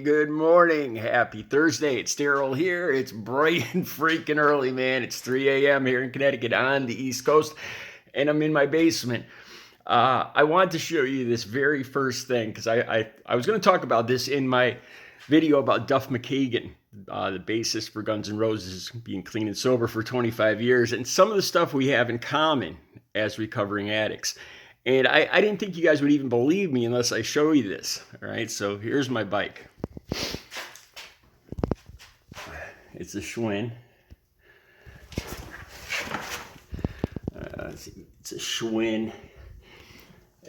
good morning. Happy Thursday. It's Daryl here. It's bright and freaking early, man. It's 3 a.m. here in Connecticut on the East Coast, and I'm in my basement. I want to show you this very first thing because I was going to talk about this in my video about Duff Mckagan, the bassist for Guns N' Roses, being clean and sober for 25 years, and some of the stuff we have in common as recovering addicts. And I didn't think you guys would even believe me unless I show you this. All right, so here's my bike. It's a Schwinn. It's a Schwinn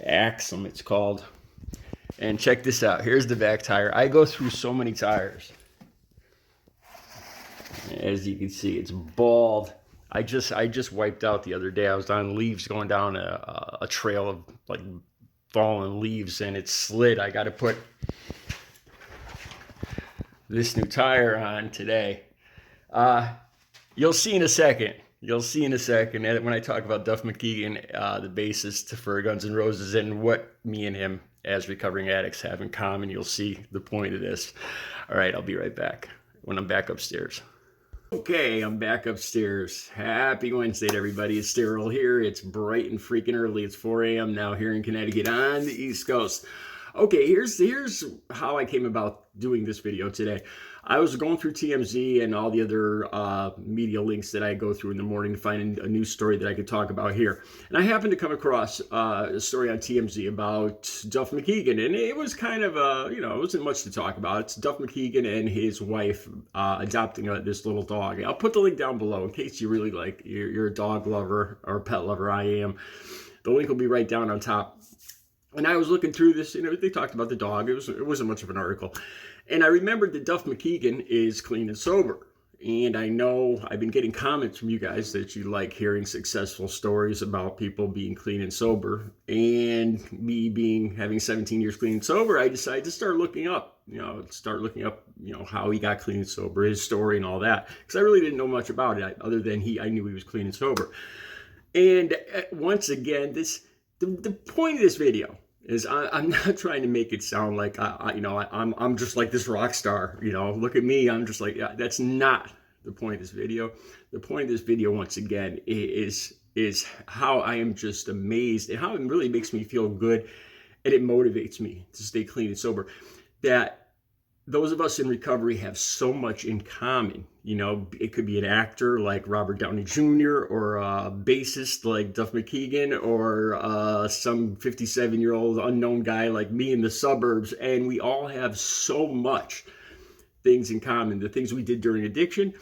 Axum, it's called. And check this out. Here's the back tire. I go through so many tires. As you can see, it's bald. I just wiped out the other day. I was on leaves going down a trail of like fallen leaves, and it slid. I got to put this new tire on today. You'll see in a second. You'll see in a second when I talk about Duff Mckagan, the bassist for Guns N' Roses, and what me and him as recovering addicts have in common. You'll see the point of this. All right, I'll be right back when I'm back upstairs. Okay, I'm back upstairs. Happy Wednesday to everybody. It's Daryl here. It's bright and freaking early. It's 4 a.m. now here in Connecticut on the East Coast. Okay, here's how I came about doing this video today. I was going through TMZ and all the other media links that I go through in the morning to find a news story that I could talk about here. And I happened to come across a story on TMZ about Duff Mckagan. And it was kind of, it wasn't much to talk about. It's Duff Mckagan and his wife adopting this little dog. I'll put the link down below in case you really you're a dog lover or a pet lover. I am. The link will be right down on top. And I was looking through this, they talked about the dog. It wasn't much of an article. And I remembered that Duff Mckagan is clean and sober. And I know I've been getting comments from you guys that you like hearing successful stories about people being clean and sober. And me having 17 years clean and sober, I decided to start looking up, how he got clean and sober, his story and all that. Because I really didn't know much about it other than I knew he was clean and sober. And once again, the point of this video is I'm not trying to make it sound like I'm just like this rock star. Look at me. I'm just like, that's not the point of this video. The point of this video, once again, is how I am just amazed and how it really makes me feel good, and it motivates me to stay clean and sober. That those of us in recovery have so much in common. It could be an actor like Robert Downey Jr. or a bassist like Duff Mckagan or some 57-year-old unknown guy like me in the suburbs. And we all have so much things in common, the things we did during addiction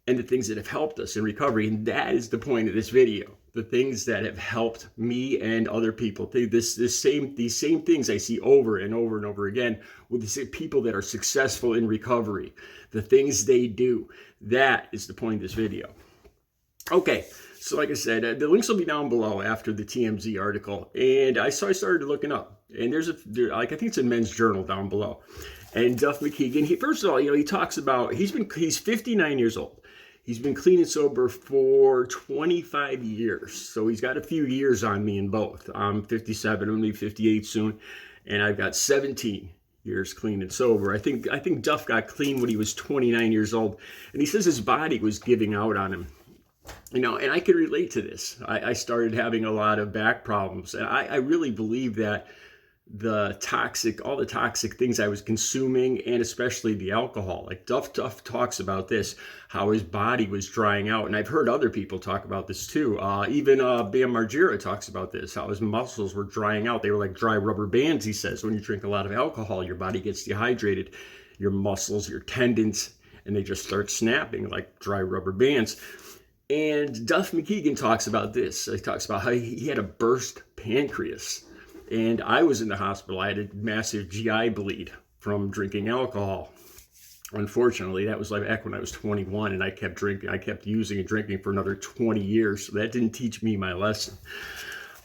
and the things that have helped us in recovery. And that is the point of this video. The things that have helped me and other people. These same things I see over and over and over again with the people that are successful in recovery. The things they do. That is the point of this video. Okay, so like I said, the links will be down below after the TMZ article. And I started looking up. And I think it's a Men's Journal down below. And Duff Mckagan, first of all, he talks about, he's 59 years old. He's been clean and sober for 25 years. So he's got a few years on me in both. I'm 57, I'm going to be 58 soon. And I've got 17 years clean and sober. I think Duff got clean when he was 29 years old. And he says his body was giving out on him. And I could relate to this. I started having a lot of back problems. And I really believe that all the toxic things I was consuming, and especially the alcohol. Like Duff talks about this, how his body was drying out. And I've heard other people talk about this too. Even Bam Margera talks about this, how his muscles were drying out. They were like dry rubber bands, he says. When you drink a lot of alcohol, your body gets dehydrated, your muscles, your tendons, and they just start snapping like dry rubber bands. And Duff Mckagan talks about this. He talks about how he had a burst pancreas. And I was in the hospital. I had a massive GI bleed from drinking alcohol. Unfortunately, that was like back when I was 21, and I kept drinking. I kept using and drinking for another 20 years. So that didn't teach me my lesson.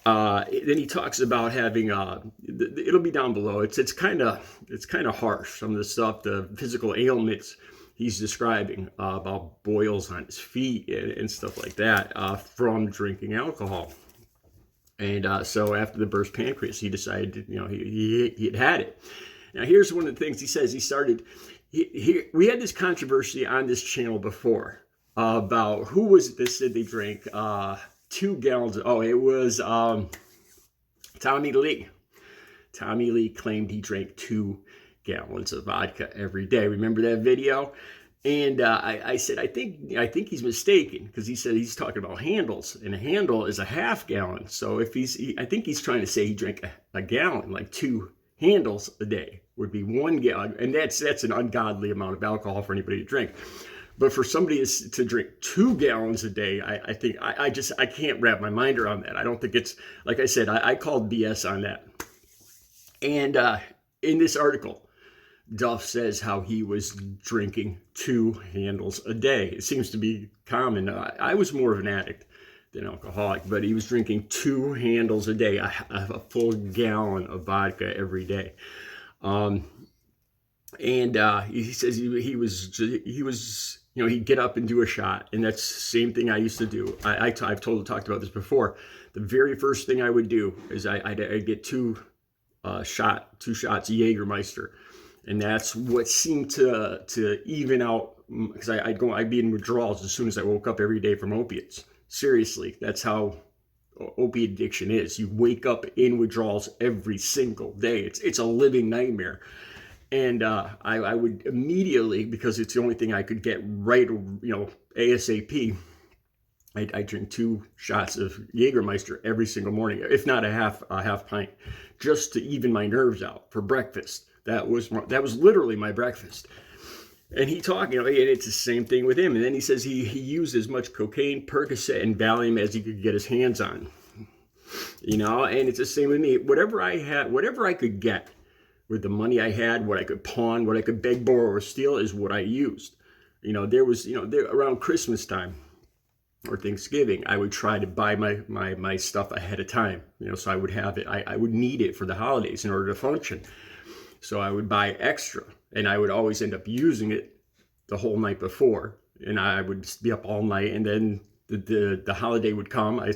Then he talks about having it'll be down below. It's kind of harsh. Some of the stuff, the physical ailments he's describing about boils on his feet and stuff like that from drinking alcohol. And so after the burst pancreas, he decided, he had it. Now, here's one of the things he says. He started, we had this controversy on this channel before about who was it that said they drank 2 gallons. Oh, it was Tommy Lee. Tommy Lee claimed he drank 2 gallons of vodka every day. Remember that video? And I said, I think he's mistaken, because he said he's talking about handles, and a handle is a half gallon. So if I think he's trying to say he drank a gallon, like 2 handles a day would be 1 gallon, and that's an ungodly amount of alcohol for anybody to drink. But for somebody to drink 2 gallons a day, I think I can't wrap my mind around that. I don't think it's, like I said, I called BS on that. And in this article, Duff says how he was drinking 2 handles a day. It seems to be common. I was more of an addict than alcoholic, but he was drinking 2 handles a day, a full gallon of vodka every day. And he says he was he'd get up and do a shot, and that's the same thing I used to do. I've talked about this before. The very first thing I would do is I'd get 2 shots of Jägermeister. And that's what seemed to even out, because I'd be in withdrawals as soon as I woke up every day from opiates. Seriously, that's how opiate addiction is. You wake up in withdrawals every single day. It's a living nightmare. And I would immediately, because it's the only thing I could get right, ASAP, I drink 2 shots of Jägermeister every single morning, if not a half pint, just to even my nerves out for breakfast. That was literally my breakfast. And he talked, and it's the same thing with him. And then he says he used as much cocaine, Percocet, and Valium as he could get his hands on. And it's the same with me. Whatever I could get with the money I had, what I could pawn, what I could beg, borrow, or steal is what I used. There was, around Christmas time or Thanksgiving, I would try to buy my stuff ahead of time, so I would have it. I would need it for the holidays in order to function. So I would buy extra, and I would always end up using it the whole night before, and I would be up all night. And then the holiday would come. I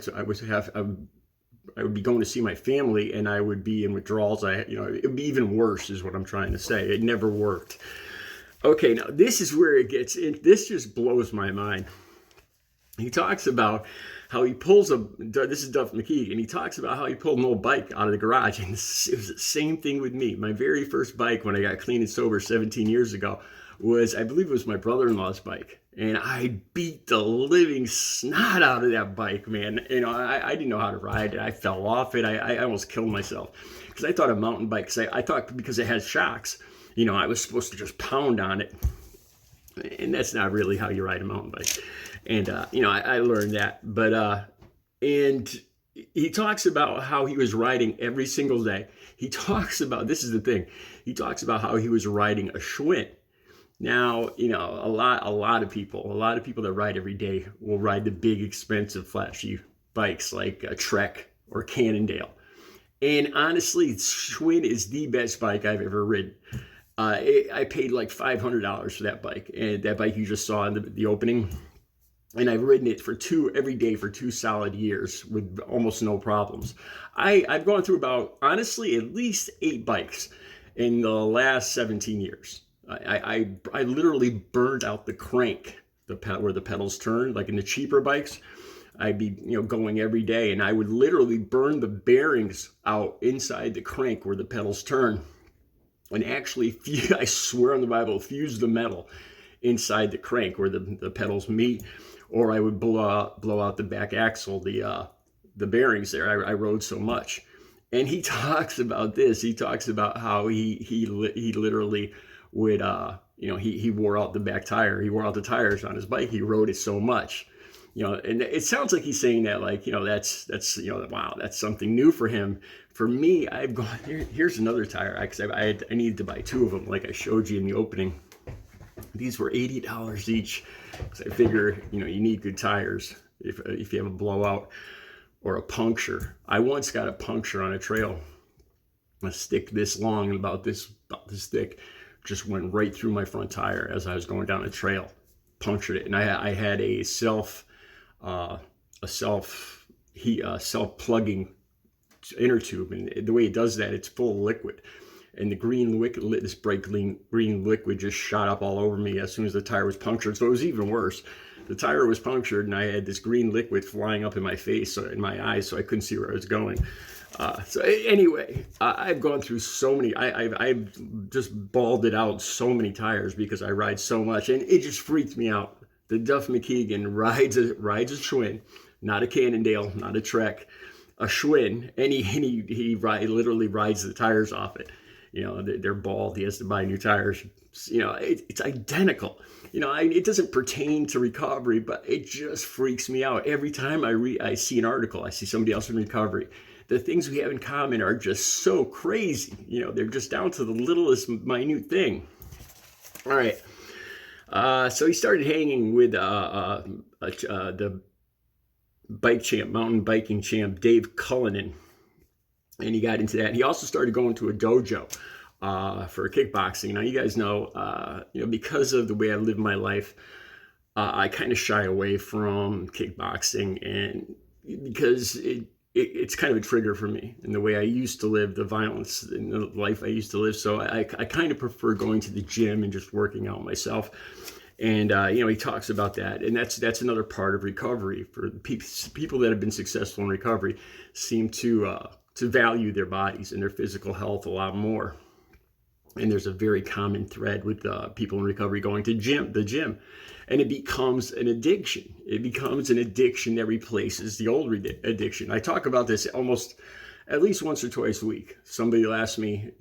would be going to see my family, and I would be in withdrawals. It would be even worse, is what I'm trying to say. It never worked. Okay, now this is where it gets in. This just blows my mind. He talks about how he pulls this is Duff Mckagan, he talks about how he pulled an old bike out of the garage. And it was the same thing with me. My very first bike when I got clean and sober 17 years ago was, I believe it was my brother-in-law's bike. And I beat the living snot out of that bike, man. I didn't know how to ride it. I fell off it. I almost killed myself because I thought a mountain bike, I thought because it has shocks, I was supposed to just pound on it. And that's not really how you ride a mountain bike. And, I learned that. But, and he talks about how he was riding every single day. He talks about, this is the thing, he talks about how he was riding a Schwinn. Now, a lot of people that ride every day will ride the big, expensive, flashy bikes like a Trek or Cannondale. And honestly, Schwinn is the best bike I've ever ridden. I paid like $500 for that bike, and that bike you just saw in the opening. And I've ridden it every day for 2 solid years with almost no problems. I've gone through about, honestly, at least 8 bikes in the last 17 years. I literally burned out the crank, where the pedals turn, like in the cheaper bikes. I'd be going every day, and I would literally burn the bearings out inside the crank where the pedals turn, and actually, I swear on the Bible, fuse the metal inside the crank where the pedals meet. Or I would blow out the back axle, the bearings there. I rode so much. And he talks about this. He talks about how he literally would he wore out the back tire. He wore out the tires on his bike. He rode it so much. And it sounds like he's saying that like, that's wow, that's something new for him. For me, I've gone here's another tire, because I needed to buy 2 of them, like I showed you in the opening. These were $80 each, because I figure you need good tires if you have a blowout or a puncture. I once got a puncture on a trail. A stick this long and about this thick just went right through my front tire as I was going down a trail, punctured it. And I had a self-plugging inner tube, and the way it does that, it's full of liquid. and the green liquid, this bright green liquid just shot up all over me as soon as the tire was punctured. So it was even worse. The tire was punctured, and I had this green liquid flying up in my face, in my eyes, so I couldn't see where I was going. So anyway, I've gone through so many. I've just balled it out so many tires because I ride so much, and it just freaked me out. The Duff Mckagan rides a Schwinn, not a Cannondale, not a Trek, a Schwinn, and he literally rides the tires off it. You know, they're bald. He has to buy new tires. You know, it's identical. You know, it doesn't pertain to recovery, but it just freaks me out every time I see an article. I see somebody else in recovery. The things we have in common are just so crazy. You know, they're just down to the littlest minute thing. All right. So he started hanging with the bike champ, mountain biking champ, Dave Cullinan, and he got into that. He also started going to a dojo for kickboxing. Now, you guys know, because of the way I live my life, I kind of shy away from kickboxing, and because it's kind of a trigger for me in the way I used to live, the violence in the life I used to live. So I kind of prefer going to the gym and just working out myself. And, he talks about that. And that's another part of recovery. For people that have been successful in recovery seem to value their bodies and their physical health a lot more. And there's a very common thread with people in recovery going to the gym. And it becomes an addiction. It becomes an addiction that replaces the old addiction. I talk about this almost at least once or twice a week. Somebody will ask me,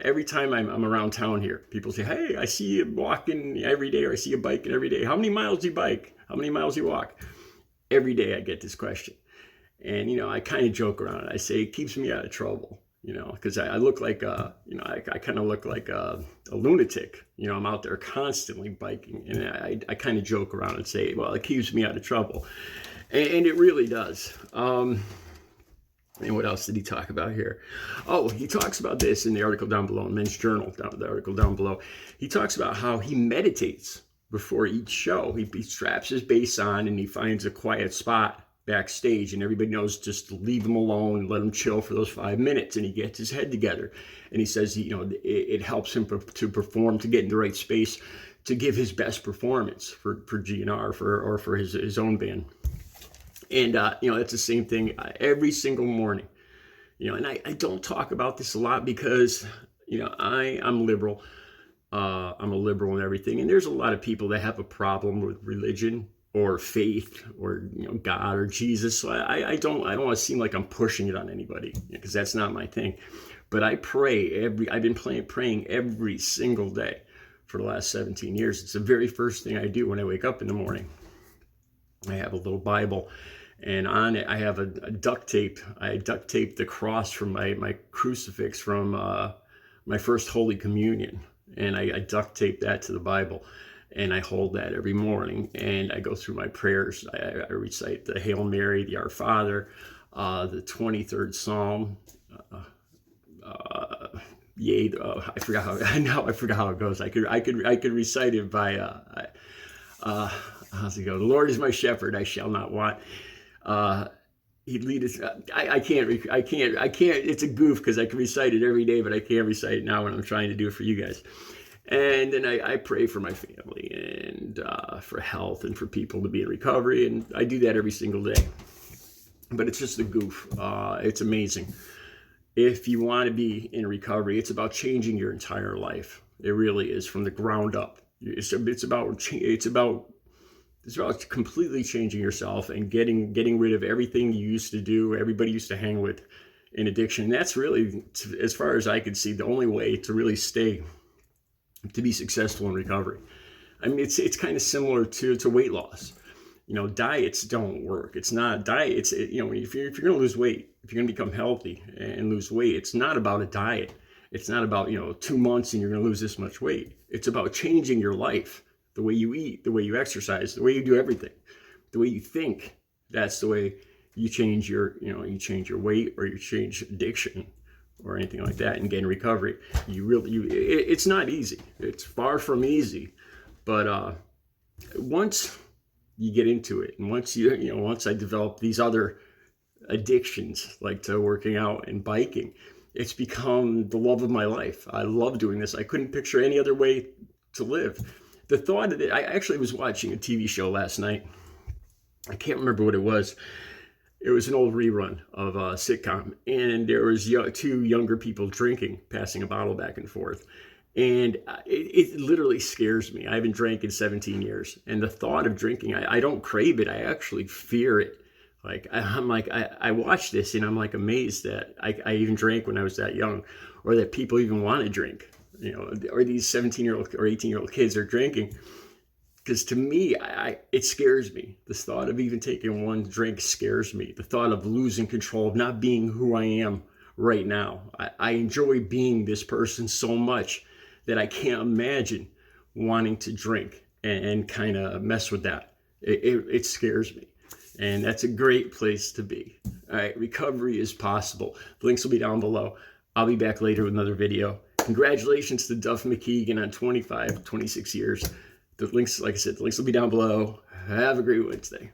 every time I'm around town here, people say, hey, I see you walking every day, or I see you biking every day. How many miles do you bike? How many miles do you walk? Every day I get this question. And, I kind of joke around. I say it keeps me out of trouble. Because I look like, I kind of look like a lunatic. I'm out there constantly biking, and I kind of joke around and say, well, it keeps me out of trouble. And it really does. And what else did he talk about here? Oh, he talks about this in the article down below, in Men's Journal, the article down below. He talks about how he meditates before each show. He straps his bass on, and he finds a quiet spot backstage, and everybody knows just to leave him alone and let him chill for those 5 minutes. And he gets his head together, and he says, it helps him to perform, to get in the right space, to give his best performance for GNR or for his own band. And it's the same thing every single morning. And I don't talk about this a lot because I'm liberal. I'm a liberal and everything, and there's a lot of people that have a problem with religion or faith or God or Jesus. So I don't want to seem like I'm pushing it on anybody, because that's not my thing. But I pray I've been praying every single day for the last 17 years. It's the very first thing I do when I wake up in the morning. I have a little Bible, and on it I have a duct tape. I duct taped the cross from my crucifix from my first Holy Communion, and I duct taped that to the Bible. And I hold that every morning, and I go through my prayers. I recite the Hail Mary, the Our Father, the 23rd Psalm. I forgot how it goes. I could recite it by how's it go? The Lord is my shepherd; I shall not want. He'd lead us. I can't. It's a goof because I can recite it every day, but I can't recite it now when I'm trying to do it for you guys. And then I pray for my family and for health and for people to be in recovery. And I do that every single day. But it's just a goof. It's amazing. If you want to be in recovery, it's about changing your entire life. It really is, from the ground up. It's about completely changing yourself and getting rid of everything you used to do, everybody used to hang with in addiction. And that's really, as far as I could see, the only way to really to be successful in recovery. I mean, it's kind of similar to weight loss. Diets don't work. It's not diet. If you're going to lose weight, if you're going to become healthy and lose weight, it's not about a diet. It's not about 2 months and you're going to lose this much weight. It's about changing your life, the way you eat, the way you exercise, the way you do everything, the way you think. That's the way you change your weight, or you change addiction, or anything like that, and get in recovery. It's not easy. It's far from easy. But once you get into it, and once I develop these other addictions, like to working out and biking, it's become the love of my life. I love doing this. I couldn't picture any other way to live. The thought of it, I actually was watching a TV show last night. I can't remember what it was. It was an old rerun of a sitcom, and there was two younger people drinking, passing a bottle back and forth. And it literally scares me. I haven't drank in 17 years. And the thought of drinking, I don't crave it. I actually fear it. Like, I watch this and I'm like amazed that I even drank when I was that young, or that people even want to drink, you know, or these 17-year-old or 18-year-old kids are drinking. Because to me, it scares me. The thought of even taking one drink scares me. The thought of losing control, of not being who I am right now. I enjoy being this person so much that I can't imagine wanting to drink and kind of mess with that. It scares me. And that's a great place to be. All right, recovery is possible. The links will be down below. I'll be back later with another video. Congratulations to Duff Mckagan on 26 years. The links, like I said, the links will be down below. Have a great Wednesday.